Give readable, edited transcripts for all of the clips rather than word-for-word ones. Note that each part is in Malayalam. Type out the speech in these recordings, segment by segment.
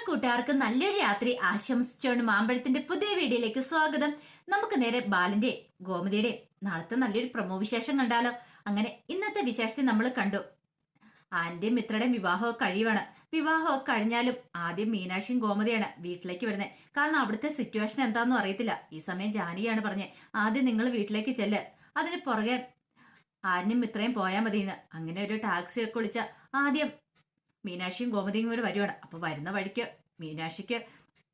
കൂട്ടുകാർക്ക് നല്ലൊരു രാത്രി ആശംസിച്ചുകൊണ്ട് മാമ്പഴത്തിന്റെ പുതിയ വീഡിയോയിലേക്ക് സ്വാഗതം. നമുക്ക് നേരെ ബാലന്റെ ഗോമതിയുടെ നാളത്തെ നല്ലൊരു പ്രമോ വിശേഷം കണ്ടാലോ. അങ്ങനെ ഇന്നത്തെ വിശേഷത്തെ നമ്മൾ കണ്ടു. ആന്റെയും മിത്രയുടെയും വിവാഹമൊക്കെ കഴിയുവാണ്. വിവാഹമൊക്കെ കഴിഞ്ഞാലും ആദ്യം മീനാക്ഷിയും ഗോമതിയാണ് വീട്ടിലേക്ക് വരുന്നത്. കാരണം അവിടുത്തെ സിറ്റുവേഷൻ എന്താണെന്നും അറിയത്തില്ല. ഈ സമയം ജാനകിയാണ് പറഞ്ഞത്, ആദ്യം നിങ്ങൾ വീട്ടിലേക്ക് ചെല്ല്, അതിന് പുറകെ ആന്റെയും മിത്രയും പോയാൽ മതിയെന്ന്. അങ്ങനെ ഒരു ടാക്സി ഒക്കെ വിളിച്ച ആദ്യം മീനാക്ഷിയും ഗോമതിയും കൂടെ വരുവാണ്. അപ്പൊ വരുന്ന വഴിക്ക് മീനാക്ഷിക്ക്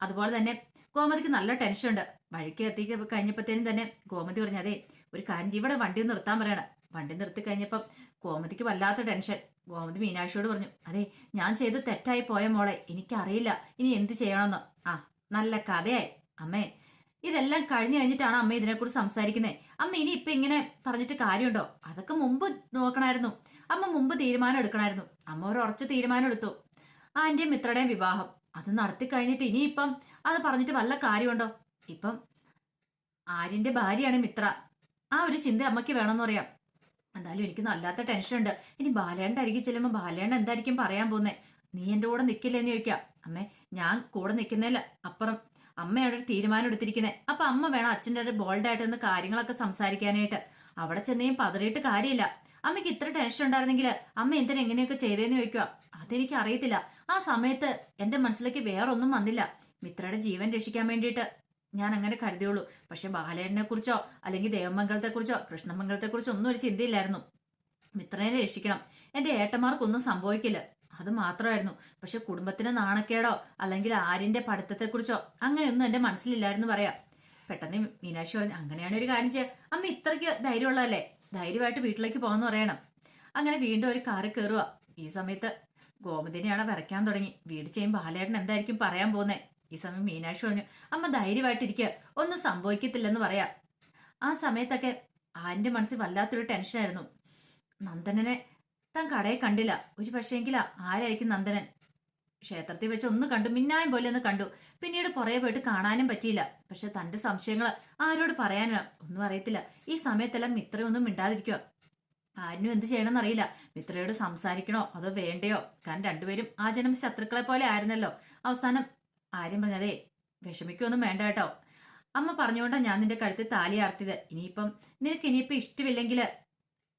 അതുപോലെ തന്നെ ഗോമതിക്ക് നല്ല ടെൻഷൻ ഉണ്ട്. വഴിക്ക് എത്തി കഴിഞ്ഞപ്പോഴത്തേനും തന്നെ ഗോമതി പറഞ്ഞു, അതെ ഒരു കാര്യം ഇവിടെ വണ്ടി നിർത്താൻ പറയണം. വണ്ടി നിർത്തി കഴിഞ്ഞപ്പം ഗോമതിക്ക് വല്ലാത്ത ടെൻഷൻ. ഗോമതി മീനാക്ഷിയോട് പറഞ്ഞു, അതെ ഞാൻ ചെയ്ത് തെറ്റായി പോയ മോളെ, എനിക്കറിയില്ല ഇനി എന്ത് ചെയ്യണമെന്ന്. ആ നല്ല കഥയായി അമ്മേ, ഇതെല്ലാം കഴിഞ്ഞു കഴിഞ്ഞിട്ടാണ് അമ്മ ഇതിനെക്കുറിച്ച് സംസാരിക്കുന്നത്. അമ്മ ഇനി ഇപ്പൊ ഇങ്ങനെ പറഞ്ഞിട്ട് കാര്യമുണ്ടോ? അതൊക്കെ മുമ്പ് നോക്കണമായിരുന്നു. അമ്മ മുമ്പ് തീരുമാനം എടുക്കണമായിരുന്നു. അമ്മ ഒരു ഉറച്ച തീരുമാനം എടുത്തു. ആന്റെയും മിത്രയുടെയും വിവാഹം അത് നടത്തി കഴിഞ്ഞിട്ട് ഇനിയിപ്പം അത് പറഞ്ഞിട്ട് വല്ല കാര്യമുണ്ടോ? ഇപ്പം ആര്യന്റെ ഭാര്യയാണ് മിത്ര. ആ ഒരു ചിന്ത അമ്മയ്ക്ക് വേണമെന്ന് പറയാം. എന്തായാലും എനിക്ക് നല്ലാത്ത ടെൻഷൻ ഉണ്ട്. ഇനി ബാലേണ്ട അരികിൽ ചെല്ലുമ്പോൾ ബാലേണ്ട എന്തായിരിക്കും പറയാൻ പോകുന്നേ? നീ എന്റെ കൂടെ നിൽക്കില്ലെന്ന് ചോദിക്കാം. അമ്മേ ഞാൻ കൂടെ നിൽക്കുന്നതിൽ അപ്പുറം അമ്മയാണ് ഒരു തീരുമാനം എടുത്തിരിക്കുന്നത്. അപ്പൊ അമ്മ വേണം അച്ഛൻ്റെ ഒരു ബോൾഡായിട്ട് നിന്ന് കാര്യങ്ങളൊക്കെ സംസാരിക്കാനായിട്ട്. അവിടെ ചെന്നേയും പതറിയിട്ട് കാര്യമില്ല. അമ്മയ്ക്ക് ഇത്ര ടെൻഷൻ ഉണ്ടായിരുന്നെങ്കിൽ അമ്മ എന്തിനാ എങ്ങനെയൊക്കെ ചെയ്തേന്ന് ചോദിക്കുക. അതെനിക്ക് അറിയത്തില്ല. ആ സമയത്ത് എന്റെ മനസ്സിലേക്ക് വേറൊന്നും വന്നില്ല. മിത്രയുടെ ജീവൻ രക്ഷിക്കാൻ വേണ്ടിയിട്ട് ഞാൻ അങ്ങനെ കരുതിയുള്ളൂ. പക്ഷെ ബാലേട്ടനെ കുറിച്ചോ അല്ലെങ്കിൽ ദേവമംഗലത്തെ കുറിച്ചോ കൃഷ്ണമംഗലത്തെ കുറിച്ചോ ഒന്നും ഒരു ചിന്തയില്ലായിരുന്നു. മിത്രനെ രക്ഷിക്കണം, എന്റെ ഏട്ടന്മാർക്കൊന്നും സംഭവിക്കില്ല, അത് മാത്രമായിരുന്നു. പക്ഷെ കുടുംബത്തിന് നാണക്കേടോ അല്ലെങ്കിൽ ആര്യന്റെ പഠിത്തത്തെക്കുറിച്ചോ അങ്ങനെയൊന്നും എന്റെ മനസ്സിലില്ലായിരുന്നു പറയാം. പെട്ടെന്ന് മീനാക്ഷി പറഞ്ഞു, അങ്ങനെയാണ് ഒരു കാര്യം ചെയ്യാം. അമ്മ ഇത്രയ്ക്ക് ധൈര്യമുള്ളതല്ലേ, ധൈര്യമായിട്ട് വീട്ടിലേക്ക് പോകാന്ന് പറയണം. അങ്ങനെ വീണ്ടും ഒരു കാറ് കയറുക. ഈ സമയത്ത് ഗോമതിനെയാണ് വരയ്ക്കാൻ തുടങ്ങി. വീട് ചെയ്യുമ്പോൾ ബാലേട്ടൻ എന്തായിരിക്കും പറയാൻ പോകുന്നത്. ഈ സമയം മീനാക്ഷി പറഞ്ഞു, അമ്മ ധൈര്യമായിട്ടിരിക്കുക, ഒന്നും സംഭവിക്കത്തില്ലെന്ന് പറയാം. ആ സമയത്തൊക്കെ ആന്റെ മനസ്സിൽ വല്ലാത്തൊരു ടെൻഷനായിരുന്നു. നന്ദനനെ താൻ കടയിൽ കണ്ടില്ല. ഒരു പക്ഷേങ്കിൽ ആരായിരിക്കും നന്ദനൻ? ക്ഷേത്രത്തിൽ വെച്ച് ഒന്ന് കണ്ടു, മിന്നായം പോലെ ഒന്ന് കണ്ടു. പിന്നീട് പുറകെ പോയിട്ട് കാണാനും പറ്റിയില്ല. പക്ഷെ തന്റെ സംശയങ്ങൾ ആരോട് പറയാനോ ഒന്നും അറിയത്തില്ല. ഈ സമയത്തെല്ലാം മിത്രയൊന്നും മിണ്ടാതിരിക്കുക. ആരിനും എന്ത് ചെയ്യണമെന്ന് അറിയില്ല. മിത്രയോട് സംസാരിക്കണോ അതോ വേണ്ടയോ? കാരണം രണ്ടുപേരും ആ ജനം ശത്രുക്കളെ പോലെ ആയിരുന്നല്ലോ. അവസാനം ആര്യം പറഞ്ഞതേ വിഷമിക്കൊന്നും വേണ്ട കേട്ടോ, അമ്മ പറഞ്ഞുകൊണ്ടാണ് ഞാൻ നിന്റെ കഴുത്തിൽ താലി ആർത്തിയത്. നിനക്ക് ഇനിയിപ്പോ ഇഷ്ടമില്ലെങ്കിൽ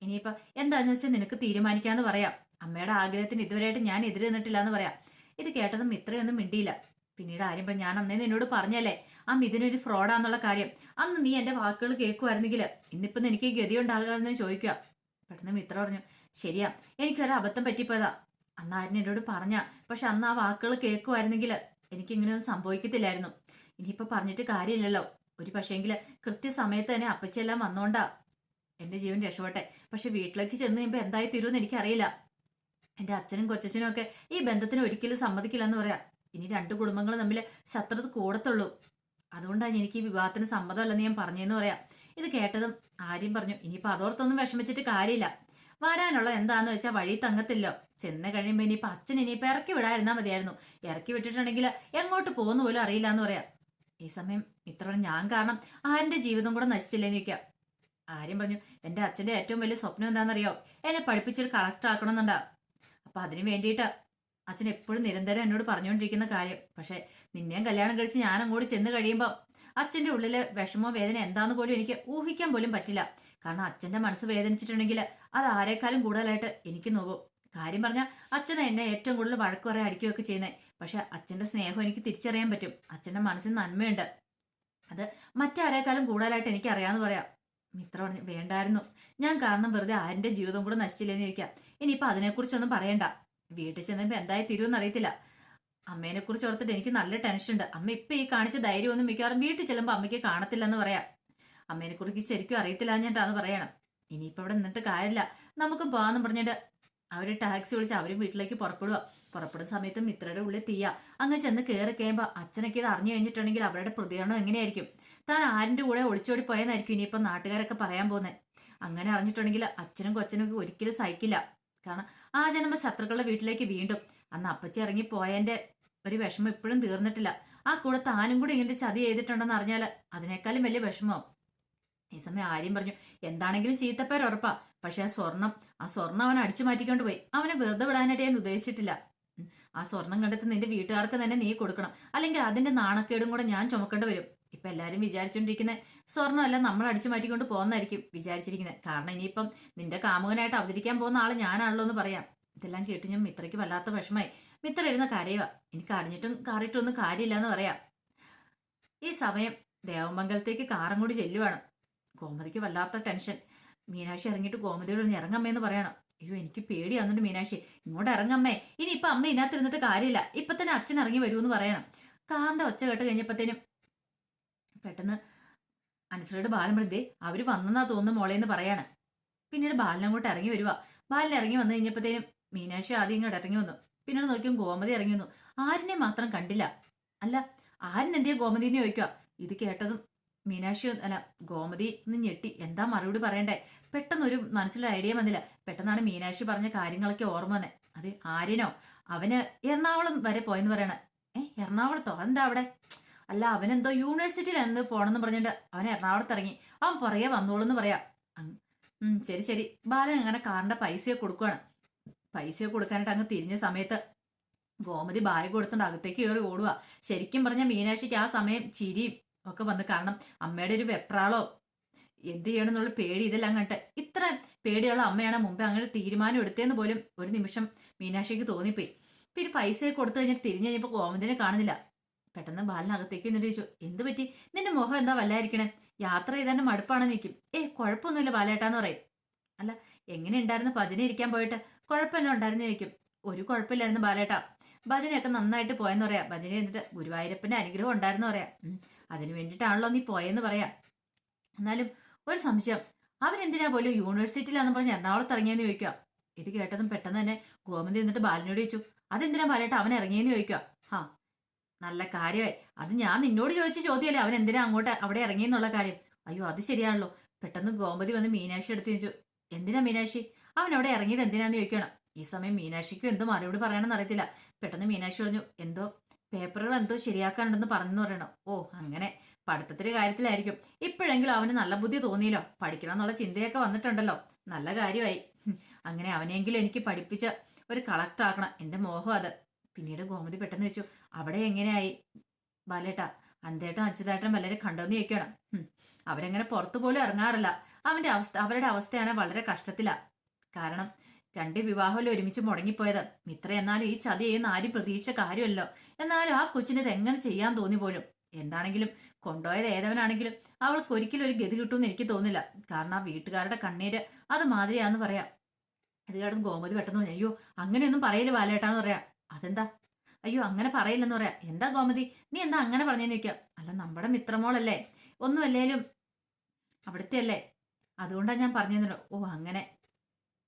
ഇനിയിപ്പോ എന്താന്ന് വെച്ചാൽ നിനക്ക് തീരുമാനിക്കാന്ന് പറയാം. അമ്മയുടെ ആഗ്രഹത്തിന് ഇതുവരെയായിട്ട് ഞാൻ എതിര് നിന്നിട്ടില്ല എന്ന് പറയാം. ഇത് കേട്ടതും മിത്രയൊന്നും മിണ്ടിയില്ല. പിന്നീട് ആര്യം പറഞ്ഞു, ഞാൻ അന്നേ നിന്നോട് പറഞ്ഞല്ലേ ആ മിഥുനൊരു ഫ്രോഡാന്നുള്ള കാര്യം. അന്ന് നീ എന്റെ വാക്കുകൾ കേൾക്കുമായിരുന്നെങ്കിൽ ഇന്നിപ്പം എനിക്ക് ഗതി ഉണ്ടാകുമെന്ന് ചോദിക്കുക. പെട്ടെന്ന് മിത്ര പറഞ്ഞു, ശരിയാ എനിക്കൊരു അബദ്ധം പറ്റിപ്പോയതാ. അന്ന് ആരും എന്നോട് പറഞ്ഞ, പക്ഷെ അന്ന് ആ വാക്കുകൾ കേൾക്കുമായിരുന്നെങ്കിൽ എനിക്ക് ഇങ്ങനെയൊന്നും സംഭവിക്കത്തില്ലായിരുന്നു. ഇനിയിപ്പോ പറഞ്ഞിട്ട് കാര്യമില്ലല്ലോ. ഒരു പക്ഷേങ്കില് കൃത്യസമയത്ത് തന്നെ അപ്പച്ചെല്ലാം വന്നോണ്ടാ എന്റെ ജീവൻ രക്ഷപ്പെട്ടെ. പക്ഷെ വീട്ടിലേക്ക് ചെന്ന് കഴിയുമ്പോ എന്തായി തീരുമെന്ന് എനിക്കറിയില്ല. എന്റെ അച്ഛനും കൊച്ചച്ഛനും ഒക്കെ ഈ ബന്ധത്തിന് ഒരിക്കലും സമ്മതിക്കില്ലെന്ന് പറയാം. ഇനി രണ്ടു കുടുംബങ്ങൾ തമ്മിൽ ശത്രുത കൂടത്തുള്ളൂ. അതുകൊണ്ടാണ് എനിക്ക് ഈ വിവാഹത്തിന് സമ്മതമല്ലെന്ന് ഞാൻ പറഞ്ഞെന്ന് പറയാം. ഇത് കേട്ടതും ആര്യം പറഞ്ഞു, ഇനിയിപ്പോ അതോർത്തൊന്നും വിഷമിച്ചിട്ട് കാര്യമില്ല. വരാനുള്ള എന്താന്ന് വെച്ചാൽ വഴി തങ്ങത്തില്ലോ. ചെന്ന് കഴിയുമ്പോ ഇനിയിപ്പോ അച്ഛൻ ഇനിയിപ്പോ ഇറക്കി വിടാതിരുന്നാ മതിയായിരുന്നു. ഇറക്കി വിട്ടിട്ടുണ്ടെങ്കിൽ എങ്ങോട്ട് പോകുന്ന പോലും അറിയില്ല എന്ന് പറയാം. ഈ സമയം ഇത്ര ഞാൻ കാരണം ആരിന്റെ ജീവിതം കൂടെ നശിച്ചില്ലേന്ന് ചോദിക്കാം. ആര്യം പറഞ്ഞു, എന്റെ അച്ഛന്റെ ഏറ്റവും വലിയ സ്വപ്നം എന്താണെന്നറിയോ? എന്നെ പഠിപ്പിച്ചൊരു കളക്ടർ ആക്കണമെന്നുണ്ടാ. അപ്പൊ അതിന് വേണ്ടിയിട്ട് അച്ഛൻ എപ്പോഴും നിരന്തരം എന്നോട് പറഞ്ഞുകൊണ്ടിരിക്കുന്ന കാര്യം. പക്ഷെ നിന്നെയും കല്യാണം കഴിച്ച് ഞാൻ അങ്ങോട്ട് ചെന്ന് കഴിയുമ്പോൾ അച്ഛന്റെ ഉള്ളിലെ വിഷമോ വേദന എന്താന്ന് പോലും എനിക്ക് ഊഹിക്കാൻ പോലും പറ്റില്ല. കാരണം അച്ഛന്റെ മനസ്സ് വേദനിച്ചിട്ടുണ്ടെങ്കിൽ അത് ആരെക്കാളും കൂടുതലായിട്ട് എനിക്ക് നോക്കും. കാര്യം പറഞ്ഞാൽ അച്ഛനെ എന്നെ ഏറ്റവും കൂടുതൽ വഴക്ക് പറയാൻ അടിക്കുകയൊക്കെ ചെയ്യുന്നത്. പക്ഷെ അച്ഛന്റെ സ്നേഹം എനിക്ക് തിരിച്ചറിയാൻ പറ്റും. അച്ഛന്റെ മനസ്സിൽ നന്മയുണ്ട്. അത് മറ്റാരേക്കാളും കൂടുതലായിട്ട് എനിക്ക് അറിയാന്ന് പറയാം. മിത്ര പറഞ്ഞു, വേണ്ടായിരുന്നു. ഞാൻ കാരണം വെറുതെ ആരിന്റെ ജീവിതം കൂടെ നശിച്ചില്ലെന്ന് ചോദിക്കാം. ഇനിയിപ്പൊ അതിനെക്കുറിച്ചൊന്നും പറയണ്ട. വീട്ടിൽ ചെന്നപ്പോ എന്തായി തീരുമെന്ന് അറിയത്തില്ല. അമ്മേനെ കുറിച്ച് ഓർത്തിട്ട് എനിക്ക് നല്ല ടെൻഷൻ ഉണ്ട്. അമ്മ ഇപ്പൊ ഈ കാണിച്ച ധൈര്യമൊന്നും മിക്കവാറും വീട്ടിൽ ചെല്ലുമ്പോ അമ്മയ്ക്ക് കാണത്തില്ലെന്ന് പറയാം. അമ്മേനെ കുറിച്ച് ശരിക്കും അറിയത്തില്ല ഞാണ്ടാന്ന് പറയണം. ഇനിയിപ്പോ ഇവിടെ നിന്നിട്ട് കാര്യമില്ല, നമുക്കും പോവാന്ന് പറഞ്ഞിട്ട് അവര് ടാക്സി വിളിച്ച് അവരും വീട്ടിലേക്ക് പുറപ്പെടുക. പുറപ്പെടുന്ന സമയത്ത് മിത്രയുടെ ഉള്ളിൽ തീയ. അങ്ങ് ചെന്ന് കയറി കഴിയുമ്പോ അച്ഛനൊക്കെ ഇത് അറിഞ്ഞു കഴിഞ്ഞിട്ടുണ്ടെങ്കിൽ അവരുടെ പ്രതികരണം എങ്ങനെയായിരിക്കും? താൻ ആരിന്റെ കൂടെ ഒളിച്ചോടി പോയെന്നായിരിക്കും ഇനിയിപ്പോ നാട്ടുകാരൊക്കെ പറയാൻ പോകുന്നത്. അങ്ങനെ അറിഞ്ഞിട്ടുണ്ടെങ്കിൽ അച്ഛനും കൊച്ചനും ഒക്കെ ഒരിക്കലും സഹിക്കില്ല. കാരണം ആ ജന്മ ശത്രുക്കളുടെ വീട്ടിലേക്ക് വീണ്ടും അന്ന് അപ്പച്ചി ഇറങ്ങി പോയതിന്റെ ഒരു വിഷമം ഇപ്പോഴും തീർന്നിട്ടില്ല. ആ കൂടെ താനും കൂടി ഇങ്ങനെ ചതി ചെയ്തിട്ടുണ്ടെന്ന് അറിഞ്ഞാൽ അതിനേക്കാളും വലിയ വിഷമോ. ഈ സമയം ആര്യം പറഞ്ഞു, എന്താണെങ്കിലും ചീത്തപ്പേര് ഉറപ്പാ. പക്ഷെ ആ സ്വർണം അവൻ അടിച്ചു മാറ്റിക്കൊണ്ട് പോയി. അവനെ വെറുതെ വിടാനായിട്ട് ഞാൻ ഉദ്ദേശിച്ചിട്ടില്ല. ആ സ്വർണം കണ്ടെത്തി നിന്റെ വീട്ടുകാർക്ക് തന്നെ നീ കൊടുക്കണം, അല്ലെങ്കിൽ അതിന്റെ നാണക്കേടും കൂടെ ഞാൻ ചുമക്കേണ്ടി വരും. ഇപ്പൊ എല്ലാരും വിചാരിച്ചോണ്ടിരിക്കുന്ന സ്വർണ്ണമല്ല നമ്മൾ അടിച്ചു മാറ്റിക്കൊണ്ട് പോകുന്നതായിരിക്കും വിചാരിച്ചിരിക്കുന്നത്. കാരണം ഇനിയിപ്പം നിന്റെ കാമുകനായിട്ട് അവതരിക്കാൻ പോകുന്ന ആള് ഞാനാണല്ലോ എന്ന് പറയാം. ഇതെല്ലാം കേട്ട് ഞാൻ മിത്രയ്ക്ക് വല്ലാത്ത വിഷമായി. മിത്ര ഇരുന്ന കരയുക. എനിക്ക് അറിഞ്ഞിട്ടും കാറിയിട്ടും ഒന്നും കാര്യമില്ല എന്ന് പറയാം. ഈ സമയം ദേവമംഗലത്തേക്ക് കാറും കൂടി ചെല്ലുവാണ്. ഗോമതിക്ക് വല്ലാത്ത ടെൻഷൻ. മീനാക്ഷി ഇറങ്ങിയിട്ട് ഗോമതിയോട് ഒന്ന് ഇറങ്ങമ്മേന്ന് പറയണം. അയ്യോ എനിക്ക് പേടിയാവുന്നുണ്ട് മീനാക്ഷി, ഇങ്ങോട്ട് ഇറങ്ങമ്മേ, ഇനി ഇപ്പൊ അമ്മ ഇതിനകത്ത് ഇരുന്നിട്ട് കാര്യമില്ല, ഇപ്പൊ തന്നെ അച്ഛൻ ഇറങ്ങി വരുമെന്ന് പറയണം. കാറിന്റെ ഒച്ച കേട്ട് കഴിഞ്ഞപ്പോഴത്തേനും പെട്ടെന്ന് അനുസരിയുടെ ബാലൻ പറഞ്ഞേ അവര് വന്നെന്നാ തോന്നുന്നു മോളേന്ന് പറയാണ്. പിന്നീട് ബാലൻ അങ്ങോട്ട് ഇറങ്ങി വരുക. ബാലൻ ഇറങ്ങി വന്നു കഴിഞ്ഞപ്പോഴത്തേനും മീനാക്ഷി ആദ്യം ഇങ്ങോട്ട് ഇറങ്ങി വന്നു. പിന്നീട് നോക്കിയും ഗോമതി ഇറങ്ങി വന്നു. ആരിനെ മാത്രം കണ്ടില്ല. അല്ല ആരിനെന്തിയാ ഗോമതി എന്ന് ചോദിക്കുക. ഇത് കേട്ടതും മീനാക്ഷി അല്ല ഗോമതി ഒന്ന് ഞെട്ടി. എന്താ മറുപടി പറയണ്ടേ? പെട്ടെന്നൊരു മനസ്സിലൊരു ഐഡിയ വന്നില്ല. പെട്ടെന്നാണ് മീനാക്ഷി പറഞ്ഞ കാര്യങ്ങളൊക്കെ ഓർമ്മ വന്നേ. അത് ആര്യനോ അവന് എറണാകുളം വരെ പോയെന്ന് പറയണേ. എറണാകുളത്തോ? എന്താ അവിടെ? അല്ല അവനെന്തോ യൂണിവേഴ്സിറ്റിയിൽ എന്ത് പോണെന്ന് പറഞ്ഞിട്ട് അവൻ എറണാകുളത്ത് ഇറങ്ങി. അവൻ പുറകെ വന്നോളൂന്ന് പറയാ. ശരി ശരി. ബാലൻ അങ്ങനെ കാറിന്റെ പൈസയൊക്കെ കൊടുക്കുവാണ്. പൈസയൊക്കെ കൊടുക്കാനായിട്ട് അങ്ങ് തിരിഞ്ഞ സമയത്ത് ഗോമതി ബാഗ് കൊടുത്തോണ്ട് അകത്തേക്ക് കയറി ഓടുക. ശരിക്കും പറഞ്ഞ മീനാക്ഷിക്ക് ആ സമയം ചിരിയും ഒക്കെ വന്ന്. കാരണം അമ്മയുടെ ഒരു വെപ്രാളോ എന്ത് ചെയ്യണമെന്നുള്ള പേടി ഇതെല്ലാം കണ്ടിട്ട് ഇത്ര പേടിയുള്ള അമ്മയാണ് മുമ്പേ അങ്ങനെ തീരുമാനം എടുത്തതെന്ന് പോലും ഒരു നിമിഷം മീനാക്ഷിക്ക് തോന്നിപ്പോയി. പിന്നെ പൈസയൊക്കെ കൊടുത്തു കഴിഞ്ഞിട്ട് തിരിഞ്ഞു കഴിഞ്ഞപ്പോൾ ഗോമതിനെ കാണുന്നില്ല. പെട്ടെന്ന് ബാലനകത്തേക്ക് എന്നിട്ട് ചോദിച്ചു, എന്ത് പറ്റി? നിന്റെ മുഖം എന്താ വല്ലായിരിക്കണേ? യാത്ര ചെയ്താന്റെ മടുപ്പാണെന്ന് നിൽക്കും. കുഴപ്പമൊന്നുമില്ല ബാലേട്ടാന്ന് പറയും. അല്ല എങ്ങനെ ഉണ്ടായിരുന്നു ഭജന ഇരിക്കാൻ പോയിട്ട്? കുഴപ്പമെല്ലാം ഉണ്ടായിരുന്നു ചോദിക്കും. ഒരു കുഴപ്പമില്ലായിരുന്നു ബാലേട്ടാ, ഭജനയൊക്കെ നന്നായിട്ട് പോയെന്ന് പറയാം. ഭജന എന്നിട്ട് ഗുരുവായൂരപ്പന്റെ അനുഗ്രഹം ഉണ്ടായിരുന്നു പറയാം. അതിന് വേണ്ടിയിട്ടാണല്ലോ നീ പോയെന്ന് പറയാം. എന്നാലും ഒരു സംശയം, അവനെന്തിനാ പോലും യൂണിവേഴ്സിറ്റിയിലാന്ന് പറഞ്ഞ് എറണാകുളത്ത് ഇറങ്ങിയെന്ന് ചോദിക്കുക. ഇത് കേട്ടതും പെട്ടെന്ന് തന്നെ ഗോമതി എന്നിട്ട് ബാലനോട് ചോദിച്ചു, അതെന്തിനാ ബാലേട്ടാ അവൻ ഇറങ്ങിയെന്ന് ചോദിക്കുക. നല്ല കാര്യമായി. അത് ഞാൻ നിന്നോട് ചോദിച്ച ചോദ്യമല്ലേ അവൻ എന്തിനാ അങ്ങോട്ട് അവിടെ ഇറങ്ങിയെന്നുള്ള കാര്യം. അയ്യോ അത് ശരിയാണല്ലോ. പെട്ടെന്ന് ഗോമതി വന്ന് മീനാക്ഷി എടുത്ത് ചോദിച്ചു, എന്തിനാ മീനാക്ഷി അവൻ അവിടെ ഇറങ്ങിയത് എന്തിനാന്ന് ചോദിക്കണം. ഈ സമയം മീനാക്ഷിക്കും എന്തോ മറുപടി പറയണമെന്ന് അറിയത്തില്ല. പെട്ടെന്ന് മീനാക്ഷി പറഞ്ഞു, എന്തോ പേപ്പറുകൾ എന്തോ ശരിയാക്കാനുണ്ടെന്ന് പറഞ്ഞു പറയണം. ഓ അങ്ങനെ പഠിത്തത്തിന്റെ കാര്യത്തിലായിരിക്കും. ഇപ്പോഴെങ്കിലും അവന് നല്ല ബുദ്ധി തോന്നിയല്ലോ, പഠിക്കണം എന്നുള്ള ചിന്തയൊക്കെ വന്നിട്ടുണ്ടല്ലോ, നല്ല കാര്യമായി. അങ്ങനെ അവനെങ്കിലും എനിക്ക് പഠിപ്പിച്ച് ഒരു കളക്ടർ ആക്കണം, എന്റെ മോഹം അത്. പിന്നീട് ഗോമതി പെട്ടെന്ന് വെച്ചു, അവിടെ എങ്ങനെയായി ബാലേട്ടാ? അന്തേട്ടൻ അച്യുതേട്ടൻ വളരെ കണ്ടോന്ന് ചോദിക്കണം. അവരെങ്ങനെ പുറത്തു പോലും ഇറങ്ങാറില്ല. അവരുടെ അവസ്ഥയാണ് വളരെ കഷ്ടത്തിലാ. കാരണം 2 വിവാഹമല്ലേ ഒരുമിച്ച് മുടങ്ങിപ്പോയത്. മിത്ര എന്നാലും ഈ ചതി ചെയ്യുന്ന ആരും പ്രതീക്ഷിച്ച കാര്യമല്ലോ. എന്നാലും ആ കൊച്ചിന് ഇത് എങ്ങനെ ചെയ്യാൻ തോന്നി പോലും. എന്താണെങ്കിലും കൊണ്ടുപോയത് ഏതവനാണെങ്കിലും അവൾക്ക് ഒരിക്കലും ഒരു ഗതി കിട്ടുമെന്ന് എനിക്ക് തോന്നില്ല. കാരണം ആ വീട്ടുകാരുടെ കണ്ണീര് അത് മാതിരിയാന്ന് പറയാം. അത് കാരണം ഗോമതി പെട്ടെന്ന് പറഞ്ഞു, അയ്യോ അങ്ങനെയൊന്നും പറയല് ബാലേട്ടാന്ന് പറയാം. അതെന്താ? അയ്യോ അങ്ങനെ പറയില്ലെന്ന് പറയാം. എന്താ ഗോമതി നീ എന്താ അങ്ങനെ പറഞ്ഞെന്ന് ചോദിക്കാം. അല്ല നമ്മുടെ മിത്രമോളല്ലേ, ഒന്നും അല്ലേലും അവിടുത്തെ അല്ലേ, അതുകൊണ്ടാണ് ഞാൻ പറഞ്ഞല്ലോ. ഓ അങ്ങനെ.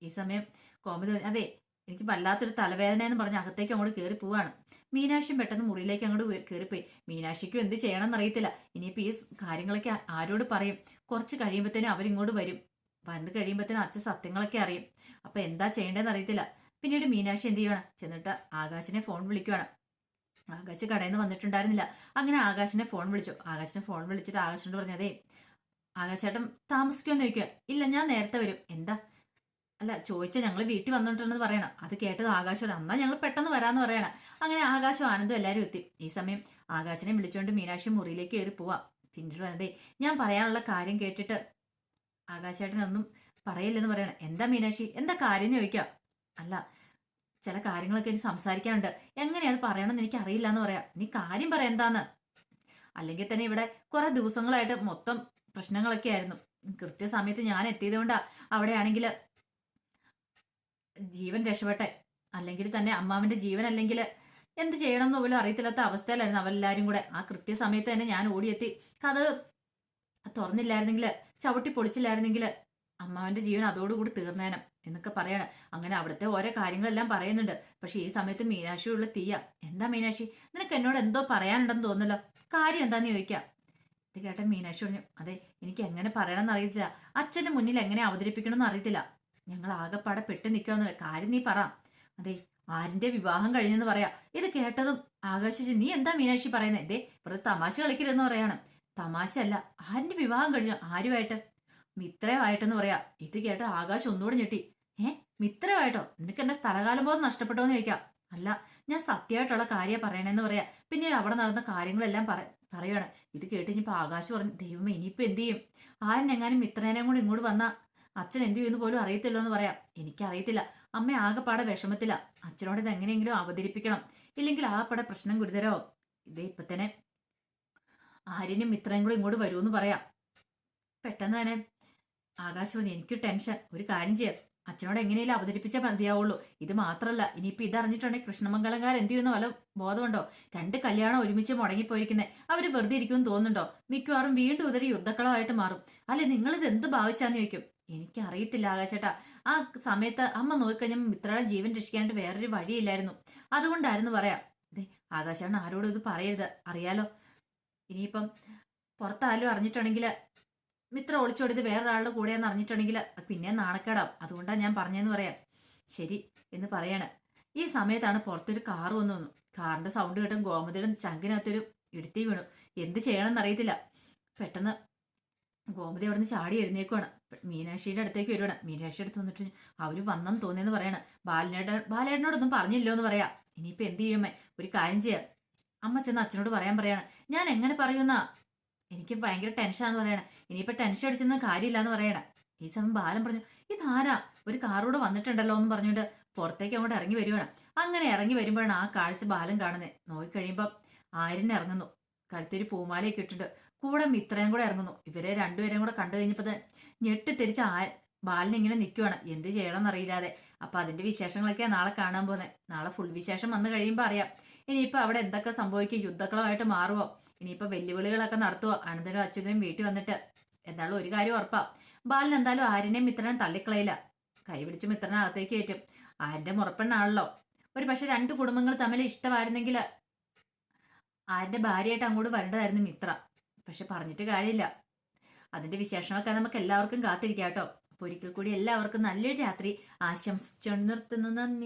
ഈ സമയം ഗോമതി അതെ എനിക്ക് വല്ലാത്തൊരു തലവേദന എന്ന് പറഞ്ഞ് അകത്തേക്ക് അങ്ങോട്ട് കയറി പോവാണ്. മീനാക്ഷിയും പെട്ടെന്ന് മുറിയിലേക്ക് അങ്ങോട്ട് കയറിപ്പോയി. മീനാക്ഷിക്കും എന്ത് ചെയ്യണമെന്ന് അറിയത്തില്ല. ഇനിയിപ്പോൾ ഈ കാര്യങ്ങളൊക്കെ ആരോട് പറയും? കുറച്ച് കഴിയുമ്പോഴത്തേനും അവരിങ്ങോട്ട് വരും. വന്ന് കഴിയുമ്പോഴത്തേനും അച്ഛൻ സത്യങ്ങളൊക്കെ അറിയും. അപ്പൊ എന്താ ചെയ്യേണ്ടതെന്ന് അറിയത്തില്ല. പിന്നീട് മീനാക്ഷി എന്ത് ചെയ്യുവാണ്, ചെന്നിട്ട് ആകാശിനെ ഫോൺ വിളിക്കുവാണ്. ആകാശ് കടയിൽ നിന്ന് വന്നിട്ടുണ്ടായിരുന്നില്ല. അങ്ങനെ ആകാശിനെ ഫോൺ വിളിച്ചു. ആകാശിനെ ഫോൺ വിളിച്ചിട്ട് ആകാശിനോട് പറഞ്ഞു, അതേ ആകാശേട്ടൻ താമസിക്കുമെന്ന് ചോദിക്കുക. ഇല്ല ഞാൻ നേരത്തെ വരും. എന്താ? അല്ല ചോദിച്ചാൽ ഞങ്ങൾ വീട്ടിൽ വന്നിട്ടുണ്ടെന്ന് പറയണം. അത് കേട്ടത് ആകാശം എന്നാ ഞങ്ങൾ പെട്ടെന്ന് വരാമെന്ന് പറയണം. അങ്ങനെ ആകാശം ആനന്ദം എല്ലാവരും എത്തി. ഈ സമയം ആകാശിനെ വിളിച്ചുകൊണ്ട് മീനാക്ഷി മുറിയിലേക്ക് കയറി പോവാം. പിന്നീട് പറഞ്ഞതേ ഞാൻ പറയാനുള്ള കാര്യം കേട്ടിട്ട് ആകാശേട്ടനൊന്നും പറയില്ലെന്ന് പറയണം. എന്താ മീനാക്ഷി എന്താ കാര്യം എന്ന് ചോദിക്കുക. അല്ല ചില കാര്യങ്ങളൊക്കെ എനിക്ക് സംസാരിക്കാനുണ്ട്, എങ്ങനെയാ അത് പറയണമെന്ന് എനിക്ക് അറിയില്ല എന്ന് പറയാം. നീ കാര്യം പറ എന്താന്ന്. അല്ലെങ്കിൽ തന്നെ ഇവിടെ കുറെ ദിവസങ്ങളായിട്ട് മൊത്തം പ്രശ്നങ്ങളൊക്കെ ആയിരുന്നു. കൃത്യസമയത്ത് ഞാൻ എത്തിയത് കൊണ്ടാ അവിടെ ആണെങ്കിൽ ജീവൻ രക്ഷപ്പെട്ടെ. അല്ലെങ്കിൽ തന്നെ അമ്മാവിന്റെ ജീവൻ അല്ലെങ്കിൽ എന്ത് ചെയ്യണം എന്ന് പോലും അറിയത്തില്ലാത്ത അവസ്ഥയിലായിരുന്നു അവരെല്ലാരും കൂടെ. ആ കൃത്യസമയത്ത് തന്നെ ഞാൻ ഓടിയെത്തി കഥ തുറന്നില്ലായിരുന്നെങ്കിൽ, ചവിട്ടി പൊളിച്ചില്ലായിരുന്നെങ്കിൽ അമ്മാവന്റെ ജീവൻ അതോടുകൂടി തീർന്നേനം എന്നൊക്കെ പറയണം. അങ്ങനെ അവിടുത്തെ ഓരോ കാര്യങ്ങളെല്ലാം പറയുന്നുണ്ട്. പക്ഷെ ഈ സമയത്ത് മീനാക്ഷിയുള്ള തീയ. എന്താ മീനാക്ഷി നിനക്ക് എന്നോട് എന്തോ പറയാനുണ്ടെന്ന് തോന്നല്ലോ, കാര്യം എന്താന്ന് ചോദിക്കാം. ഇത് കേട്ട മീനാക്ഷി പറഞ്ഞു, അതെ എനിക്ക് എങ്ങനെ പറയണമെന്ന് അറിയത്തില്ല, അച്ഛന്റെ മുന്നിൽ എങ്ങനെ അവതരിപ്പിക്കണമെന്ന് അറിയത്തില്ല, ഞങ്ങൾ ആകെപ്പാടെ പെട്ട് നിൽക്കാന്നുള്ള കാര്യം നീ പറ. അതെ ആരിന്റെ വിവാഹം കഴിഞ്ഞെന്ന് പറയാ. ഇത് കേട്ടതും ആകാശിച്ച് നീ എന്താ മീനാക്ഷി പറയുന്നത്? ഇതേ വെറുതെ തമാശ കളിക്കരുതെന്ന് പറയാണ്. തമാശ അല്ല, ആരിന്റെ വിവാഹം കഴിഞ്ഞു? ആരുമായിട്ട്? മിത്രമായിട്ടെന്ന് പറയാ. ഇത് കേട്ട ആകാശം ഒന്നുകൂടെ ഞെട്ടി. മിത്രമായിട്ടോ? നിനക്ക് എന്റെ സ്ഥലകാലം ബോധം നഷ്ടപ്പെട്ടോ എന്ന് ചോദിക്കാം. അല്ല ഞാൻ സത്യമായിട്ടുള്ള കാര്യം പറയണേന്ന് പറയാ. പിന്നീട് അവിടെ നടന്ന കാര്യങ്ങളെല്ലാം പറയുവാണ്. ഇത് കേട്ട് ഇനിയിപ്പോ ആകാശ് പറഞ്ഞു, ദൈവമേ ഇനിയിപ്പോ എന്ത് ചെയ്യും? ആരെന്നെങ്ങാനും മിത്രേനെയും കൂടെ ഇങ്ങോട്ട് വന്ന അച്ഛൻ എന്ത് ചെയ്യുമെന്ന് പോലും അറിയത്തില്ലോ എന്ന് പറയാം. എനിക്കറിയത്തില്ല. അമ്മ ആകെപ്പാടെ വിഷമത്തില്ല. അച്ഛനോട് ഇത് എങ്ങനെയെങ്കിലും അവതരിപ്പിക്കണം, ഇല്ലെങ്കിൽ ആകെപ്പാടെ പ്രശ്നം ഗുരുതരോ. ഇതേ ഇപ്പൊ തന്നെ ആര്യനും മിത്രയും കൂടെ ഇങ്ങോട്ട് വരുമെന്ന് പറയാം. പെട്ടെന്ന് തന്നെ ആകാശ് പറഞ്ഞു, എനിക്ക് ടെൻഷൻ. ഒരു കാര്യം ചെയ്യാം, അച്ഛനോട് എങ്ങനെയും അവതരിപ്പിച്ചാൽ മതിയാവുള്ളൂ. ഇത് മാത്രമല്ല, ഇനിയിപ്പോ ഇതറിഞ്ഞിട്ടുണ്ടെങ്കിൽ കൃഷ്ണമംഗലംകാർ എന്ത് ചെയ്യുന്ന വല്ല ബോധമുണ്ടോ? രണ്ട് കല്യാണം ഒരുമിച്ച് മുടങ്ങിപ്പോയിരിക്കുന്നത്. അവര് വെറുതെ ഇരിക്കുമെന്ന് തോന്നുന്നുണ്ടോ? മിക്കവാറും വീണ്ടും ഇതൊരു യുദ്ധക്കളമായിട്ട് മാറും. അല്ലെ, നിങ്ങളിത് എന്ത് ഭാവിച്ചാന്ന് ചോദിക്കും. എനിക്കറിയത്തില്ല ആകാശേട്ടാ. ആ സമയത്ത് അമ്മ നോക്കിക്കഴിഞ്ഞാൽ മിത്രയുടെ ജീവൻ രക്ഷിക്കാനായിട്ട് വേറൊരു വഴിയില്ലായിരുന്നു. അതുകൊണ്ടായിരുന്നു പറയാം. അതെ, ആകാശേട്ടൻ ആരോടും ഇത് പറയരുത്. അറിയാലോ, ഇനിയിപ്പം പുറത്താരും അറിഞ്ഞിട്ടുണ്ടെങ്കിൽ മിത്ര ഒളിച്ചോടിയത് വേറൊരാളുടെ കൂടെയാന്ന് അറിഞ്ഞിട്ടുണ്ടെങ്കിൽ പിന്നെ നാണക്കേടാവും. അതുകൊണ്ടാണ് ഞാൻ പറഞ്ഞതെന്ന് പറയാം. ശരി എന്ന് പറയാണ്. ഈ സമയത്താണ് പുറത്തൊരു കാറ് വന്നു. കാറിന്റെ സൗണ്ട് കേട്ടും ഗോമതിയുടെ ചങ്കിനകത്തൊരു ഇടുത്തി വീണു. എന്ത് ചെയ്യണമെന്ന് അറിയത്തില്ല. പെട്ടെന്ന് ഗോമതി അവിടെ നിന്ന് ചാടി എഴുന്നേക്കുവാണ്. മീനാക്ഷിയുടെ അടുത്തേക്ക് വരുവാണ്. മീനാക്ഷി അടുത്ത് വന്നിട്ട് അവര് വന്നെന്ന് തോന്നിയെന്ന് പറയാണ്. ബാലേട്ടനോടൊന്നും പറഞ്ഞില്ലോ എന്ന് പറയാം. ഇനിയിപ്പോ എന്ത് ചെയ്യുമേ? ഒരു കാര്യം ചെയ്യാം, അമ്മ ചെന്ന് അച്ഛനോട് പറയാൻ പറയാണ്. ഞാൻ എങ്ങനെ പറയുന്നാ? എനിക്ക് ഭയങ്കര ടെൻഷനാന്ന് പറയണേ. ഇനിയിപ്പോ ടെൻഷൻ അടിച്ചെന്ന് കാര്യമില്ലാന്ന് പറയണേ. ഈ സമയം ബാലൻ പറഞ്ഞു, ഇതാരാ ഒരു കാറൂടെ വന്നിട്ടുണ്ടല്ലോ എന്ന് പറഞ്ഞുകൊണ്ട് പുറത്തേക്ക് അങ്ങോട്ട് ഇറങ്ങി വരുവാണ്. അങ്ങനെ ഇറങ്ങി വരുമ്പോഴാണ് ആ കാഴ്ച ബാലൻ കാണുന്നത്. നോക്കിക്കഴിയുമ്പം ആര്യൻ ഇറങ്ങുന്നു. കഴുത്തൊരു പൂമാലയൊക്കെ ഇട്ടിട്ട് കൂടെ മിത്രയും കൂടെ ഇറങ്ങുന്നു. ഇവരെ രണ്ടുപേരെയും കൂടെ കണ്ടു കഴിഞ്ഞപ്പോ ഞെട്ടിത്തിരിച്ച് ബാലൻ ഇങ്ങനെ നിൽക്കുവാണ്, എന്ത് ചെയ്യണം എന്നറിയില്ലാതെ. അപ്പൊ അതിന്റെ വിശേഷങ്ങളൊക്കെയാ നാളെ കാണാൻ പോകുന്നത്. നാളെ ഫുൾ വിശേഷം വന്നു കഴിയുമ്പോ അറിയാം. ഇനിയിപ്പോ അവിടെ എന്തൊക്കെ സംഭവിക്കും, യുദ്ധക്കളമായിട്ട് മാറുമോ, ഇനിയിപ്പോ വെല്ലുവിളികളൊക്കെ നടത്തുവോ, അനന്തനും അച്യുതനും വീട്ടിൽ വന്നിട്ട്. എന്തായാലും ഒരു കാര്യം ഉറപ്പാ, ബാലൻ എന്തായാലും ആര്യനെയും മിത്രനെയും തള്ളിക്കളയില്ല. കൈപിടിച്ച് മിത്രനെ അകത്തേക്ക് കയറ്റും. ആര്യന്റെ മുറപ്പെണ്ണാണല്ലോ. ഒരു പക്ഷെ രണ്ട് കുടുംബങ്ങൾ തമ്മിൽ ഇഷ്ടമായിരുന്നെങ്കിൽ ആര്യന്റെ ഭാര്യയായിട്ട് അങ്ങോട്ട് വരേണ്ടതായിരുന്നു മിത്ര. പക്ഷെ പറഞ്ഞിട്ട് കാര്യമില്ല. അതിന്റെ വിശേഷങ്ങളൊക്കെ നമുക്ക് എല്ലാവർക്കും കാത്തിരിക്കാം കേട്ടോ. അപ്പൊ ഒരിക്കൽ കൂടി എല്ലാവർക്കും നല്ലൊരു രാത്രി ആശംസിച്ചുകൊണ്ട് നിർത്തുന്നു. നന്ദി.